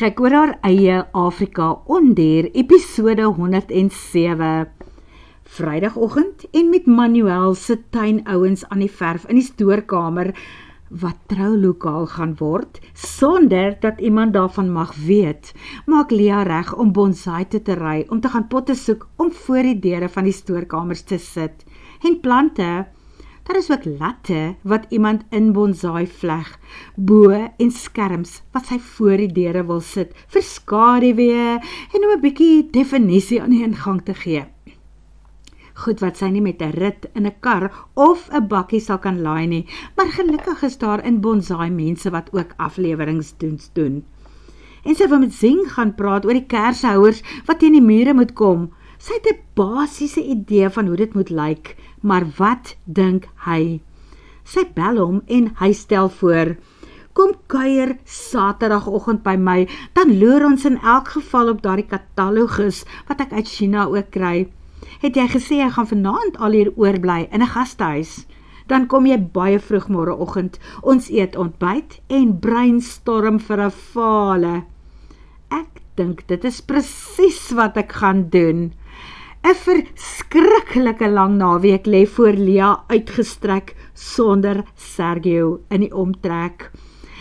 Gek oor haar eie Afrika Ondier, episode 107. Vrydagoggend en met Manuel se tuinouens aan die verf in die stoorkamer wat troulokaal gaan word, sonder dat iemand daarvan mag weet, maak Lia reg om bonsai toe te ry, om te gaan potte soek om voor die deure van die stoorkamers te sit. En plante, daar is ook latte wat iemand in bonsai vleg, bo en skerms wat sy voor die deure wil sit, vir skaduwee en om 'n bietjie definisie aan die ingang te gee. Goed wat sy nie met 'n rit in 'n kar of 'n bakkie sal kan laai nie, maar gelukkig is daar in bonsai mense wat ook afleweringsdiens doen. En sy wil met Zing gaan praat oor die kershouers wat teen die mure moet kom. Sy het 'n basiese idee van hoe dit moet lyk, maar wat dink hy? Sy bel hom en hy stel voor, kom kuier Saterdagoggend by my, dan loer ons in elk geval op daardie katalogus wat ek uit China ook kry. Het jy gesê jy gaan vanaand al hier oorbly in 'n gastehuis? Dan kom jy baie vroeg môreoggend, ons eet ontbyt en brainstorm vir 'n fale. Ek dink dit is presies wat ek gaan doen. 'n Verskriklike lang naweek lê voor Lia uitgestrek sonder Sergio in die omtrek.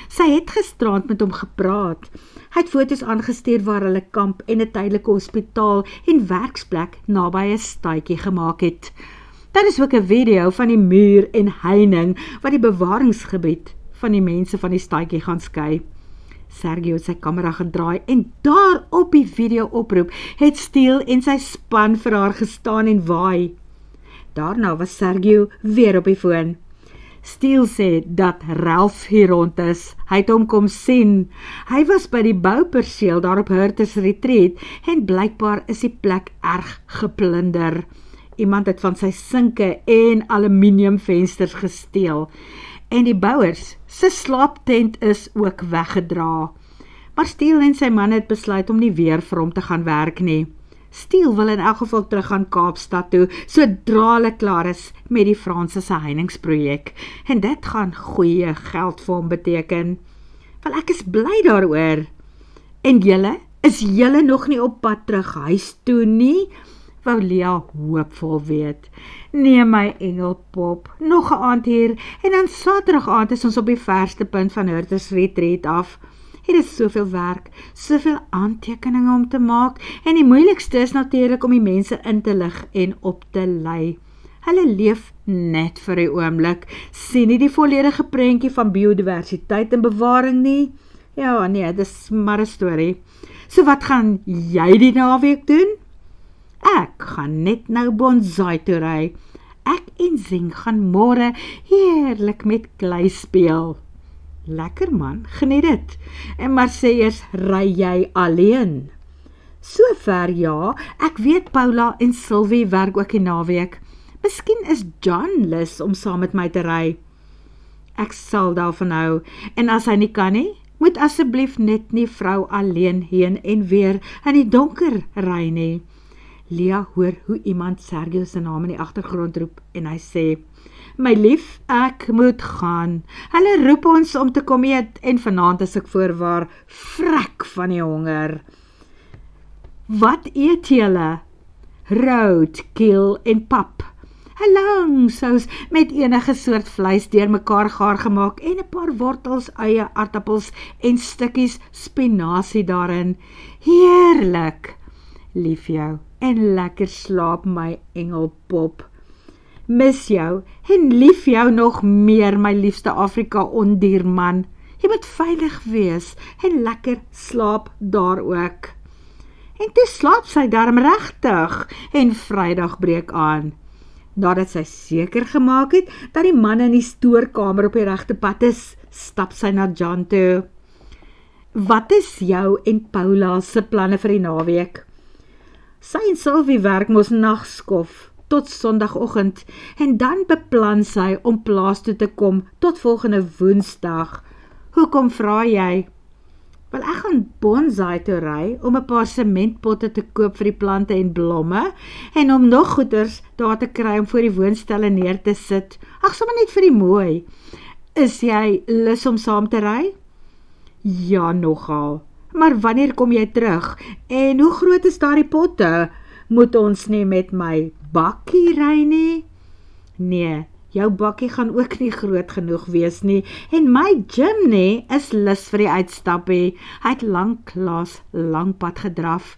Sy het gisterand met hom gepraat. Hy het foto's aangestuur waar hulle kamp en 'n tydelike hospitaal en werksplek naby 'n stuitjie gemaak het. Daar is ook 'n video van die muur en heining wat die bewaringsgebied van die mense van die stuitjie gaan skei. Sergio het sy kamera gedraai en daar op die video oproep het Steele en sy span vir haar gestaan en waai. Daarna was Sergio weer op die foon. Steele sê dat Ralph hier rond is. Hy het hom kom sien. Hy was by die bouperseel daar op Hurters Retreat en blykbaar is die plek erg geplunder. Iemand het van sy sinke en aluminiumvensters gesteel. En die bouers se slaaptent is ook weggedra. Maar Steele en sy man het besluit om nie weer vir hom te gaan werk nie. Steele wil in elk geval terug gaan Kaapstad toe, sodra hulle klaar is met die Franse se heiningsprojek. En dit gaan goeie geld vir hom beteken. Wel, ek is bly daaroor. En julle, is julle nog nie op pad terug huis toe nie? Wou Lia hoopvol weet. Nee my engelpop, nog 'n aand hier, en dan Saterdag aand is ons op die verste punt van Hurters Retreat af. Hier is soveel werk, soveel aantekeninge om te maak, en die moeilikste is natuurlik om die mense in te lig en op te lei. Hulle leef net vir die oomblik, sien nie die volledige prentjie van biodiversiteit en bewaring nie. Ja, nee, dis maar 'n storie. So wat gaan jy die naweek doen? Ek gaan net nou bonsai toe ry. Ek en Zing gaan môre heerlik met klei speel. Lekker man, geniet dit. En maar sê eers, ry jy alleen? Sover ja, ek weet Paula en Sylvie werk ook die naweek. Miskien is John lus om saam met my te ry. Ek sal daarvan hou, en as hy nie kan nie, moet asseblief net nie vrou alleen heen en weer in die donker ry nie. Lia hoor hoe iemand Sergio se naam in die agtergrond roep en hy sê, my lief, ek moet gaan. Hulle roep ons om te kom eet en vanaand is ek voorwaar vrek van die honger. Wat eet julle? Roadkill en pap. 'n lang sous met enige soort vleis deurmekaar gaar gemaak en 'n paar wortels, eie, aardappels en stukkies spinasie daarin. Heerlik. Lief jou en lekker slaap my engelpop. Mis jou en lief jou nog meer my liefste Afrika ondierman. Jy moet veilig wees en lekker slaap daar ook. En toe slaap sy darm regtig en Vrydag breek aan. Nadat sy seker gemaak het dat die man in die stoorkamer op die regte pad is, stap sy na John toe. Wat is jou en Paula se planne vir die naweek? Sy en Sylvie werk mos nagskof tot Sondagoggend en dan beplan sy om plaas toe te kom tot volgende Woensdag. Hoekom vra jy? Wel, ek gaan bonsai toe ry om 'n paar sementpotte te koop vir die plante en blomme en om nog goeders daar te kry om voor die woonstelle neer te sit. Ag, sommer net vir die mooi. Is jy lus om saam te ry? Ja, nogal. Maar wanneer kom jy terug? En hoe groot is daardie potte? Moet ons nie met my bakkie ry nie? Nee, jou bakkie gaan ook nie groot genoeg wees nie. En my Jim nie, is lus vir die uitstappie. Hy het lanklaas lang pad gedraf.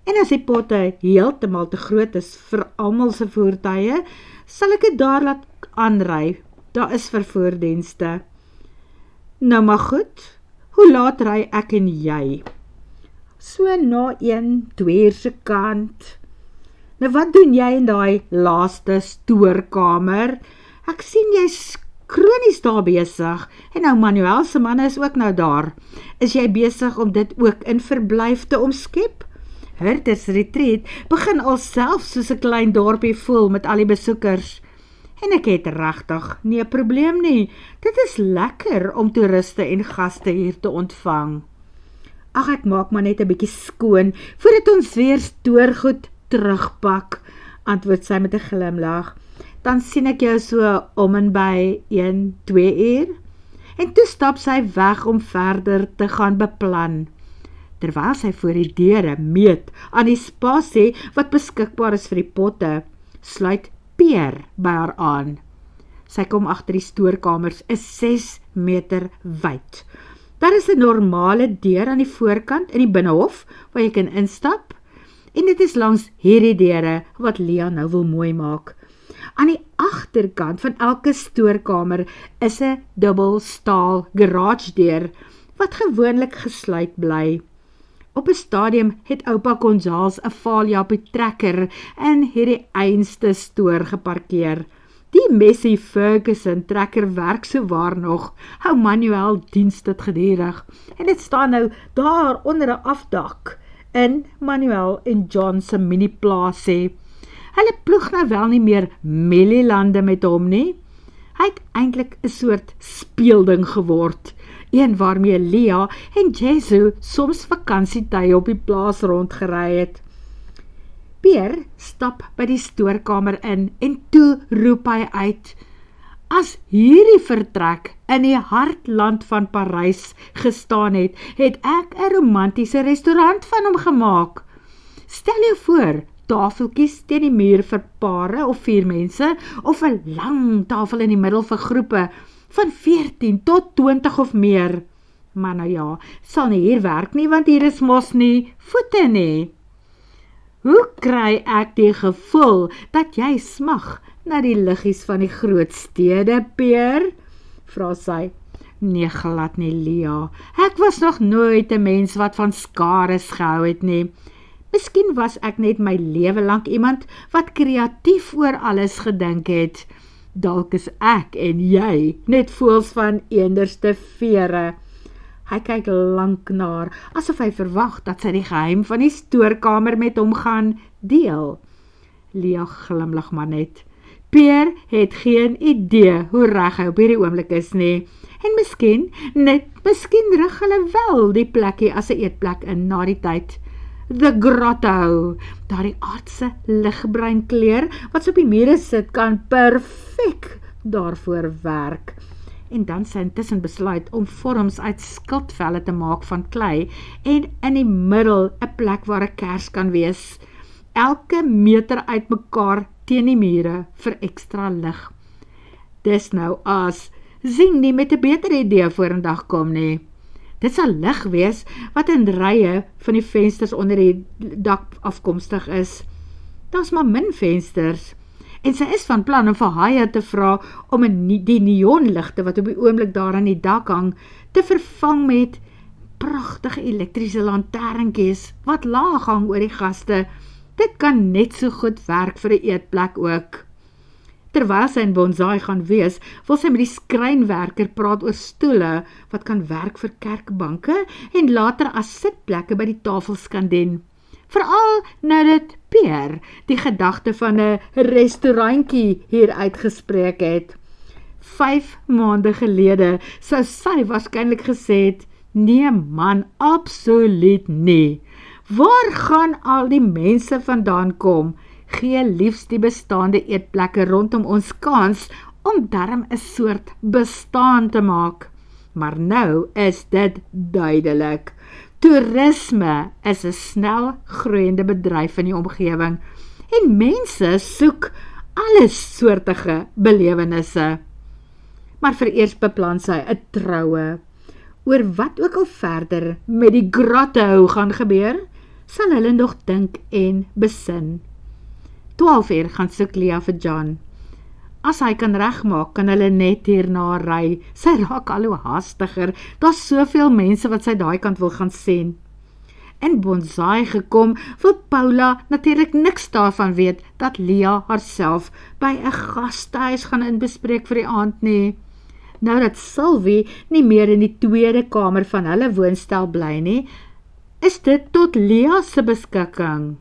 En as die potte heeltemal te groot is vir almal se voertuie, sal ek dit daar laat aanry. Daar is vervoerdienste. Nou maar goed, hoe laat ry ek en jy? So na 1-2 uur se kant. Nou wat doen jy in daai laaste stoorkamer? Ek sien jy's kronies daar besig. En nou Manuel se manne is ook nou daar. Is jy besig om dit ook in verblyf te omskep? Herders Retreat begin alself soos 'n klein dorpie voel met al die besoekers. En ek het regtig nie 'n probleem nie. Dit is lekker om toeriste en gaste hier te ontvang. Ag, ek maak maar net 'n bietjie skoon voordat ons weer stoorgoed terugpak, antwoord sy met 'n glimlag. Dan sien ek jou so om en by 1-2 uur. En toe stap sy weg om verder te gaan beplan. Terwyl sy voor die deure meet aan die spasie wat beskikbaar is vir die potte, sluit Peer by haar aan. Sy kom agter die stoorkamers, is 6 meter wyd. Daar is 'n normale deur aan die voorkant in die binnehof waar jy kan instap, en dit is langs hierdie deure wat Lia nou wil mooi maak. Aan die agterkant van elke stoorkamer is 'n dubbel staal garage deur wat gewoonlik gesluit bly. Op 'n stadium het oupa Gonzales 'n Faaljappie trekker in hierdie einste stoor geparkeer. Die Messi Ferguson trekker werk sowaar nog, hou Manuel diens dit gedurig, en dit staan nou daar onder 'n afdak in Manuel en John se mini-plaasie. Hulle ploeg nou wel nie meer Mellilande met hom nie. Hy het eintlik 'n soort speelding geword, een waarmee Lia en Jesu soms vakansietye op die plaas rondgery het. Peer stap by die stoorkamer in en toe roep hy uit: "As hierdie vertrek in die hartland van Parys gestaan het, het ek 'n romantiese restaurant van hom gemaak. Stel jou voor, tafeltjies teen die muur vir pare of 4 mense, of 'n lang tafel in die middel vir groepe van 14 tot 20 of meer. Maar nou ja, sal nie hier werk nie, want hier is mos nie voete nie. Hoe kry ek die gevoel dat jy smag na die liggies van die groot stede, Peer?" vra sy. "Nee, glad nie, Lia. Ek was nog nooit 'n mens wat van skares gehou het nie. Miskien was ek net my lewe lank iemand wat kreatief oor alles gedink het. Dalk is ek en jy net voels van eenderste vere." Hy kyk lank na haar, asof hy verwag dat sy die geheim van die stoorkamer met hom gaan deel. Lia glimlag maar net. Peer het geen idee hoe reg hy op hierdie oomblik is nie. En miskien rig hulle wel die plekkie as 'n eetplek in na die tyd. The Grotto, daardie aardse ligbruin kleur wat so op die mure sit, kan perfek daarvoor werk. En dan sy intussen besluit om vorms uit skildvelle te maak van klei en in die middel 'n plek waar 'n kers kan wees. Elke meter uitmekaar teen die mure vir ekstra lig. Dis nou as Zing nie met 'n beter idee vorendag kom nie. Dit sal lig wees wat in rye van die vensters onder die dak afkomstig is. Daar's maar min vensters. En sy is van plan om vir Haya te vra om die neonligte wat op die oomblik daar aan die dak hang, te vervang met pragtige elektriese lanterntjies wat laag hang oor die gaste. Dit kan net so goed werk vir 'n eetplek ook. Terwyl sy in Bonsai gaan wees, wil sy met die skrynwerker praat oor stoele wat kan werk vir kerkbanke en later as sitplekke by die tafels kan dien. Veral nou dit Peer die gedagte van 'n restaurantjie hier uitgespreek het. 5 maande gelede sou sy waarskynlik gesê het, nee man, absoluut nie. Waar gaan al die mense vandaan kom? Gee liefs die bestaande eetplekke rondom ons kans om darm 'n soort bestaan te maak. Maar nou is dit duidelik. Toerisme is 'n snel groeiende bedryf in die omgewing en mense soek alles soortige belewennisse. Maar vereers beplan sy 'n troue. Oor wat ook al verder met die grotto gaan gebeur, sal hulle nog dink en besin. 12 uur gaan soek Lia vir John. As hy kan regmaak, kan hulle net hierna ry. Sy raak al hoe haastiger. Daar's soveel mense wat sy daai kant wil gaan sien. In Bonsai gekom, wil Paula natuurlik niks daarvan weet dat Lia haarself by 'n gastehuis gaan inbespreek vir die aand nie. Nou dat Sylvie nie meer in die tweede kamer van hulle woonstel bly nie, is dit tot Lia se beskikking.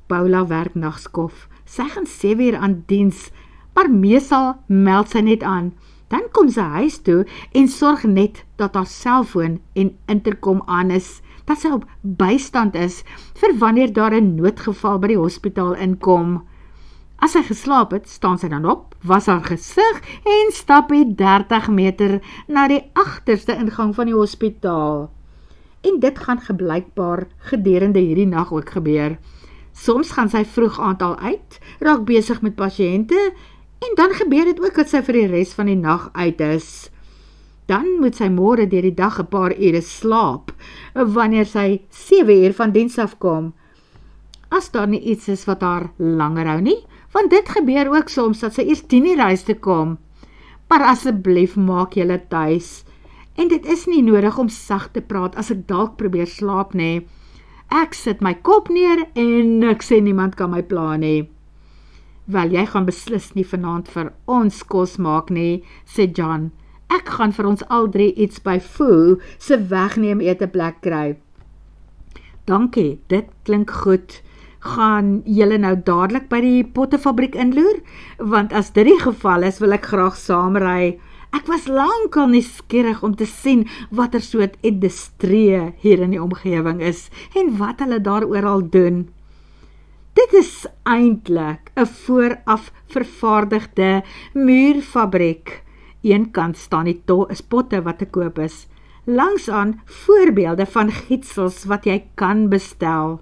Paula werk nagskof. Sy gaan 7 uur aan diens, maar meestal meld sy net aan. Dan kom sy huis toe en sorg net dat haar selfoon en interkom aan is, dat sy op bystand is vir wanneer daar 'n noodgeval by die hospitaal inkom. As sy geslaap het, staan sy dan op, was haar gesig en stap die 30 meter na die agterste ingang van die hospitaal. En dit gaan geblykbaar gedurende hierdie nag ook gebeur. Soms gaan sy vroeg aand al uit, raak besig met pasiënte, en dan gebeur dit ook dat sy vir die res van die nag uit is. Dan moet sy môre deur die dag 'n paar ure slaap, wanneer sy 7 uur van diens afkom. As daar nie iets is wat haar langer hou nie, want dit gebeur ook soms dat sy eers 10 uur huis te kom. Maar asseblief maak julle tuis. En dit is nie nodig om sag te praat as ek dalk probeer slaap nie. Ek sit my kop neer en niks en niemand kan my pla nie. Wel, jy gaan beslis nie vanaand vir ons kos maak nie, sê John. Ek gaan vir ons al 3 iets by Foo se wegneem eteplek kry. Dankie, dit klink goed. Gaan julle nou dadelik by die pottefabriek inloer? Want as dit die geval is, wil ek graag saamry. Ek was lankal nuuskierig om te sien wat soort industrie hier in die omgewing is en wat hulle daar oral doen. Dit is eintlik 'n vooraf vervaardigde muurfabriek. Eenkant staan die potte wat te koop is. Langsaan voorbeelde van gietsels wat jy kan bestel.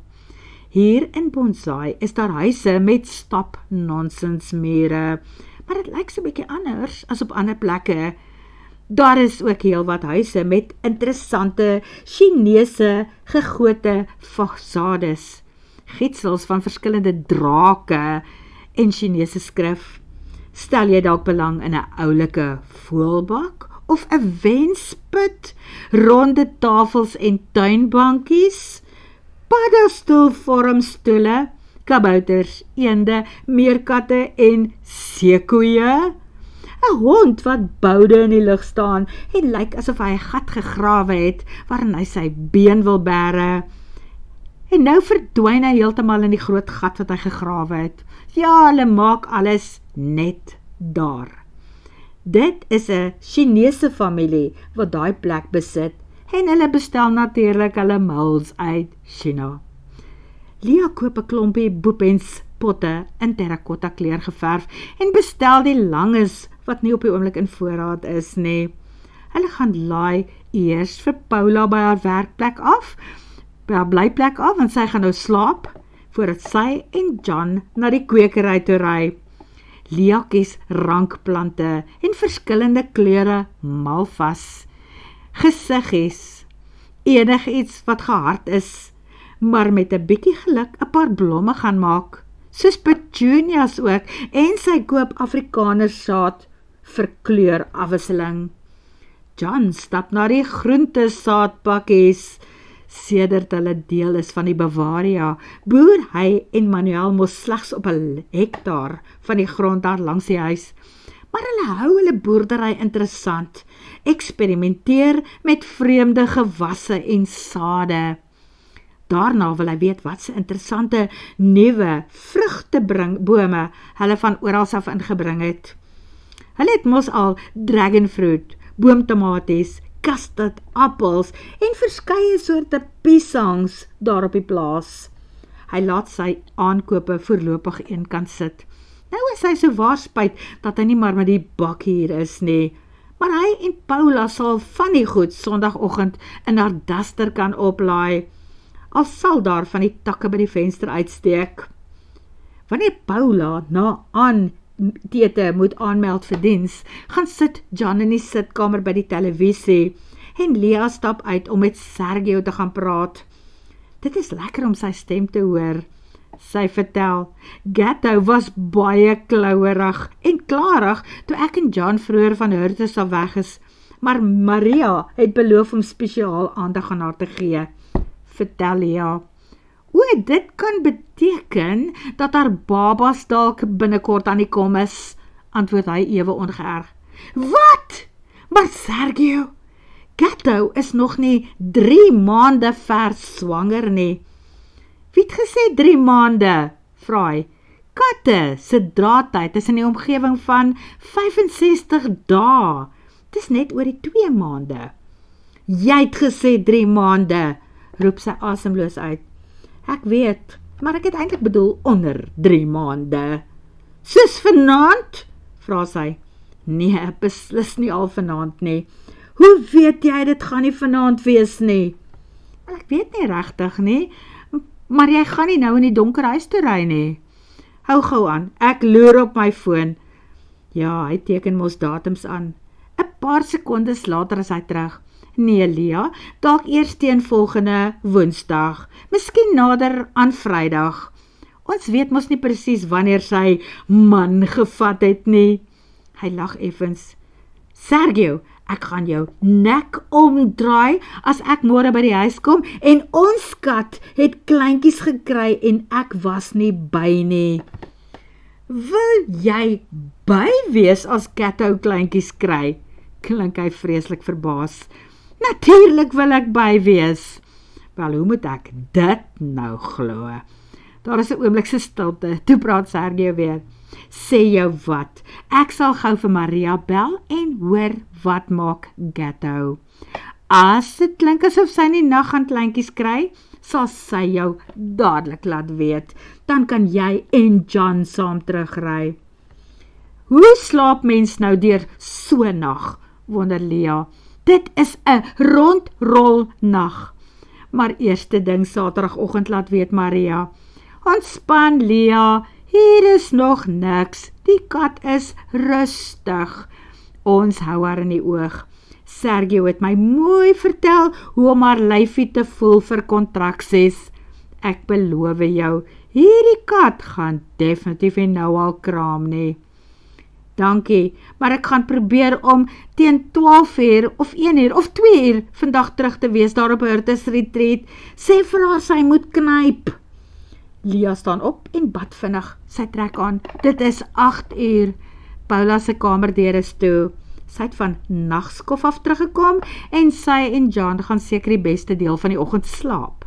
Hier in Bonsai is daar huise met stop-nonsens mure, maar dit lyk so 'n bietjie anders as op ander plekke. Daar is ook heel wat huise met interessante Chinese gegote fasades, gietsels van verskillende drake en Chinese skrif. Stel jy dalk belang in 'n oulike voelbak of 'n wensput, ronde tafels en tuinbankies, paddastoelvormstoele, kabouters, eende, meerkatte en seekoeie? 'n Hond wat boude in die lug staan en lyk asof hy 'n gat gegrawe het waarin hy sy been wil bære. En nou verdwyn hy heeltemal in die groot gat wat hy gegrawe het. Ja, hulle maak alles net daar. Dit is 'n Chinese familie wat daai plek besit en hulle bestel natuurlik hulle muls uit China. Lia koop 'n klompie boepens potte in terrakotta kleur geverf en bestel die langes wat nie op die oomblik in voorraad is nie. Hulle gaan laai eers vir Paula by haar werkplek af, by haar blyplek af, want sy gaan nou slaap, voordat sy en John na die kwekery toe ry. Lia kies rankplante en verskillende kleure malvas, gesiggies, enigiets wat gehard is, maar met 'n bietjie geluk 'n paar blomme gaan maak, soos petunias ook, en sy koop Afrikanersaad vir kleurafwisseling. John stap na die groentesaadpakkies. Sedert hulle deel is van die Bavaria, boer hy en Manuel mos slegs op 'n hektaar van die grond daar langs die huis. Maar hulle hou hulle boerdery interessant, eksperimenteer met vreemde gewasse en sade. Daarna wil hy weet wat se interessante nuwe vrugtebome hulle van oral af ingebring het. Hulle het mos al dragonfruit, boomtomaties, custard appels en verskeie soorte piesangs daar op die plaas. Hy laat sy aankope voorlopig eenkant sit. Nou is hy so waar spyt dat hy nie maar met die bak hier is nie, maar hy en Paula sal van die goed Sondagoggend in haar duster kan oplaai, al sal daar van die takke by die venster uitsteek. Wanneer Paula na aandete moet aanmeld vir diens, gaan sit John in die sitkamer by die televisie en Lea stap uit om met Sergio te gaan praat. Dit is lekker om sy stem te hoor. Sy vertel, Gatto was baie klouerig en klarig toe ek en John vroeër van Hurtes af weg is, maar Maria het beloof om spesiaal aandag aan haar te gee. Vertel Lea. Dit kan beteken dat haar babas dalk binnekort aan die kom is, antwoord hy ewe ongeërg. Wat? Maar Sergio, Gatto is nog nie 3 maande ver swanger nie. Wie het gesê 3 maande? Vra hy. Katte se draadtyd is in die omgewing van 65 dae. Dis net oor die 2 maande. Jy het gesê 3 maande, roep sy asemloos uit. Ek weet, maar ek het eintlik bedoel onder 3 maande. Soos vanaand? Vra sy. Nee, beslis nie al vanaand nie. Hoe weet jy dit gaan nie vanaand wees nie? Ek weet nie regtig nie, maar jy gaan nie nou in die donker huis toe ry nie. Hou gou aan, ek loer op my foon. Ja, hy teken mos datums aan. 'n Paar sekondes later is hy terug. Nee, Lea, dalk eers teen volgende Woensdag, miskien nader aan Vrydag. Ons weet mos nie presies wanneer sy man gevat het nie. Hy lag effens. Sergio, ek gaan jou nek omdraai as ek môre by die huis kom en ons kat het kleintjies gekry en ek was nie by nie. Wil jy by wees as Gatto kleintjies kry? Klink hy vreeslik verbaas. Natuurlik wil ek by wees. Wel, hoe moet ek dit nou glo? Daar is 'n oomblike stilte, toe praat Sergio weer. Sê jou wat, ek sal gou vir Maria bel en hoor wat maak Gatto. As dit klink asof sy nie nag gaan kleintjies kry, sal sy jou dadelik laat weet. Dan kan jy en John saam terugry. Hoe slaap mens nou deur so 'n nag, wonder Lea. Dit is 'n rondrol nag. Maar eerste ding Saterdagoggend laat weet Maria. Ontspan Lea, hier is nog niks. Die kat is rustig. Ons hou haar in die oog. Sergio het my mooi vertel hoe om haar lyfie te voel vir kontraksies. Ek beloof jou, hierdie kat gaan definitief nie nou al kraam nie. Dankie, maar ek gaan probeer om teen 12 uur of 1 uur of 2 uur vandag terug te wees daar op Hurtes Retreat. Sê vir haar sy moet knyp. Lea staan op en bad vinnig. Sy trek aan. Dit is 8 uur. Paula se kamerdeur is toe. Sy het van nagskof af teruggekom en sy en John gaan seker die beste deel van die oggend slaap.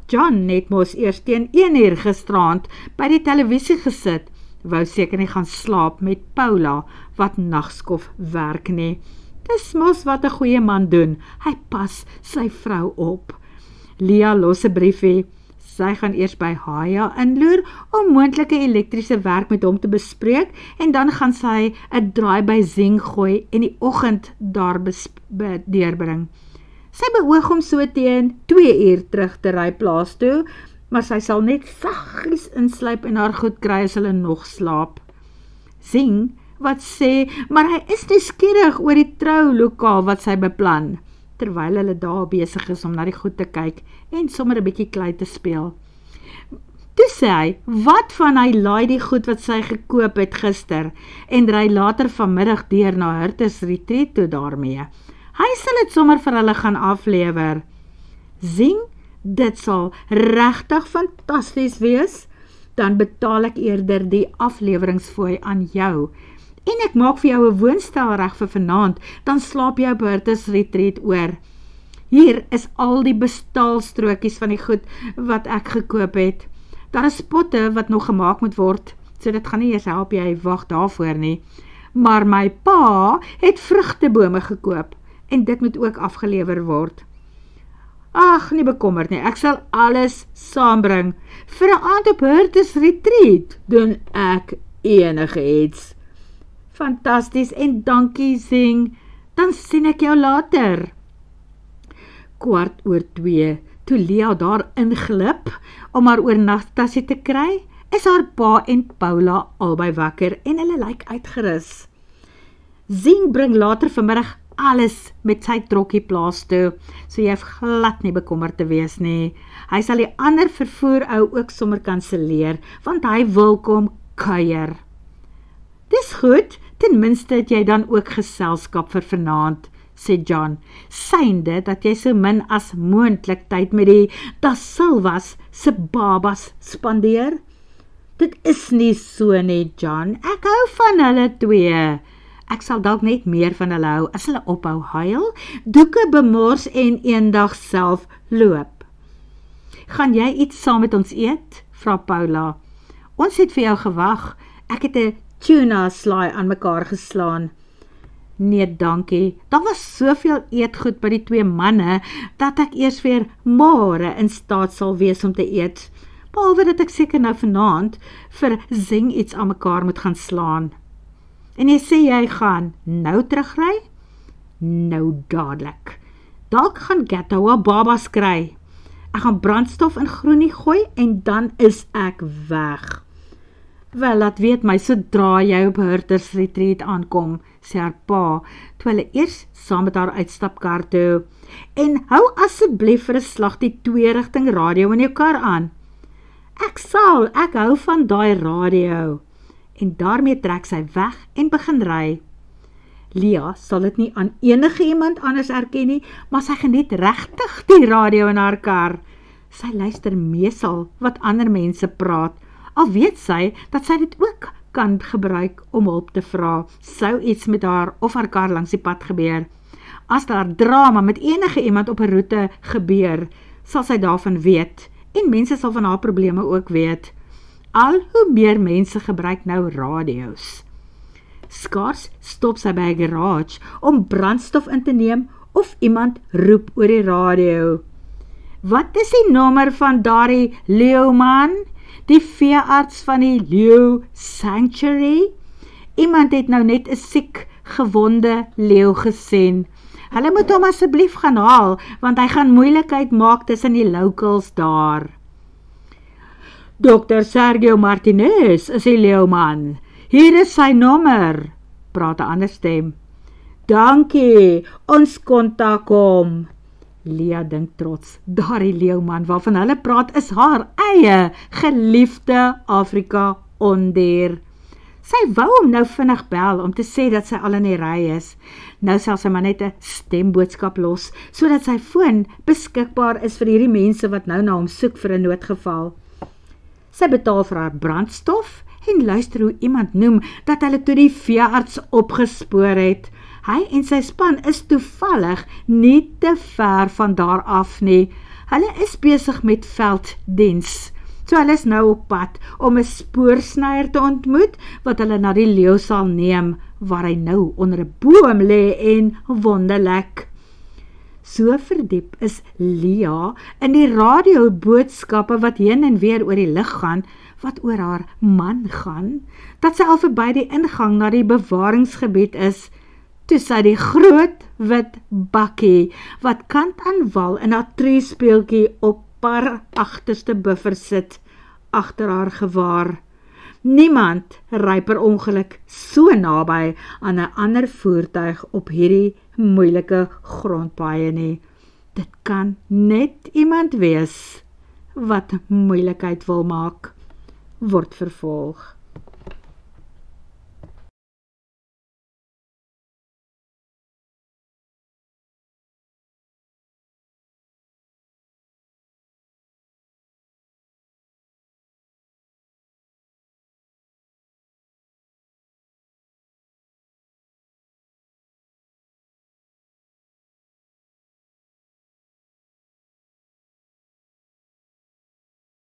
John het mos eers teen 1 uur gisterand by die televisie gesit. Wou seker nie gaan slaap met Paula wat nagskof werk nie. Dis mos wat 'n goeie man doen. Hy pas sy vrou op. Lea los 'n briefie. Sy gaan eers by Haya inloer om moontlike elektriese werk met hom te bespreek en dan gaan sy 'n draai by Zing gooi en die oggend daar deurbring. Sy beoog om so teen 2 uur terug te ry plaas toe, maar sy sal net saggies insluip en haar goed kry as hulle nog slaap. Zing wat sê, maar hy is nuuskierig oor die troulokaal wat sy beplan, terwyl hulle daar besig is om na die goed te kyk en sommer 'n bietjie klei te speel. Toe sê hy, wat van hy laai die goed wat sy gekoop het gister en ry later vanmiddag deur na Hurtes Retreat toe daarmee. Hy sal dit sommer vir hulle gaan aflewer. Zing, dit sal regtig fantasties wees, dan betaal ek eerder die afleweringsfooi aan jou. En ek maak vir jou 'n woonstel reg vir vanaand, dan slaap jy op Hurtes Retreat oor. Hier is al die bestaalstrokies van die goed wat ek gekoop het. Daar is potte wat nog gemaak moet word, so dit gaan nie eers help jy wag daarvoor nie. Maar my pa het vrugtebome gekoop, en dit moet ook afgelewer word. Ag, nie bekommerd nie, ek sal alles saambring. Vir 'n aand op Hurtes Retreat doen ek enige iets. Fantasties en dankie Zing. dan sien ek jou later. 1:15, toe Lia daar inglip om haar oornagtassie te kry, is haar pa en Paula albei wakker en hulle lyk uitgerus. Zing bring later vanmiddag alles met sy trokkie plaas toe, so jy hoef glad nie bekommerd te wees nie. Hy sal die ander vervoerou ook sommer kanseleer, want hy wil kom kuier. Dis goed, ten minste het jy dan ook geselskap vir vanaand, sê John, synde dat jy so min as moontlik tyd met die Da Silvas se babas spandeer. Dit is nie so nie, John, ek hou van hulle twee. Ek sal dalk net meer van hulle hou as hulle ophou huil, doeke bemors en eendag self loop. Gaan jy iets saam met ons eet? Vra Paula. Ons het vir jou gewag. Ek het 'n tuna slaai aan mekaar geslaan. Nee, dankie. Daar was soveel eetgoed by die twee manne, dat ek eers weer môre in staat sal wees om te eet. Behalwe dat ek seker nou vanaand vir Zing iets aan mekaar moet gaan slaan. En jy sê jy gaan nou terugry? Nou dadelik. Dalk gaan Ghetto babas kry. Ek gaan brandstof in groenie gooi en dan is ek weg. Wel, laat weet my sodra jy op Hurters Retreat aankom, sê haar pa, toe hulle eers saam met haar uitstapkar toe. En hou asseblief vir 'n slag die 2-rigting radio in jou kar aan. Ek hou van daai radio. En daarmee trek sy weg en begin ry. Lia sal dit nie aan enige iemand anders erken nie, maar sy geniet regtig die radio in haar kar. Sy luister meesal wat ander mense praat, al weet sy dat sy dit ook kan gebruik om hulp te vra, sou iets met haar of haar kar langs die pad gebeur. As daar drama met enige iemand op 'n roete gebeur, sal sy daarvan weet, en mense sal van haar probleme ook weet. Al hoe meer mense gebruik nou radio's. Skaars stop sy by 'n garage om brandstof in te neem of iemand roep oor die radio. Wat is die nommer van daardie leeuman? Die veearts van die Leeu Sanctuary? Iemand het nou net 'n siek, gewonde leeu gesien. Hulle moet hom asseblief gaan haal, want hy gaan moeilikheid maak tussen die locals daar. Dr. Sergio Martinez is die leeuman. Hier is sy nommer, praat 'n ander stem. Dankie, ons kontak hom. Lia dink trots, daardie leeuman waarvan hulle praat is haar eie geliefde Afrika ondier. Sy wou hom nou vinnig bel om te sê dat sy al in die ry is. Nou sal sy maar net 'n stemboodskap los, sodat sy foon beskikbaar is vir hierdie mense wat nou na hom soek vir 'n noodgeval. Sy betaal vir haar brandstof en luister hoe iemand noem dat hulle toe die veearts opgespoor het. Hy en sy span is toevallig nie te ver van daar af nie. Hulle is besig met velddiens. So hulle is nou op pad om 'n spoorsnyer te ontmoet wat hulle na die leeu sal neem, waar hy nou onder 'n boom lê en wonde lek. So verdiep is Lia in die radioboodskappe wat heen en weer oor die lug gaan, wat oor haar man gaan, dat sy al verby die ingang na die bewaringsgebied is, toe sy die groot wit bakkie, wat kant aan wal in haar treespeeltjie op haar agterste buffer sit, agter haar gewaar. Niemand ry per ongeluk so naby aan 'n ander voertuig op hierdie moeilike grondpaaie nie. Dit kan net iemand wees wat moeilikheid wil maak. Word vervolg.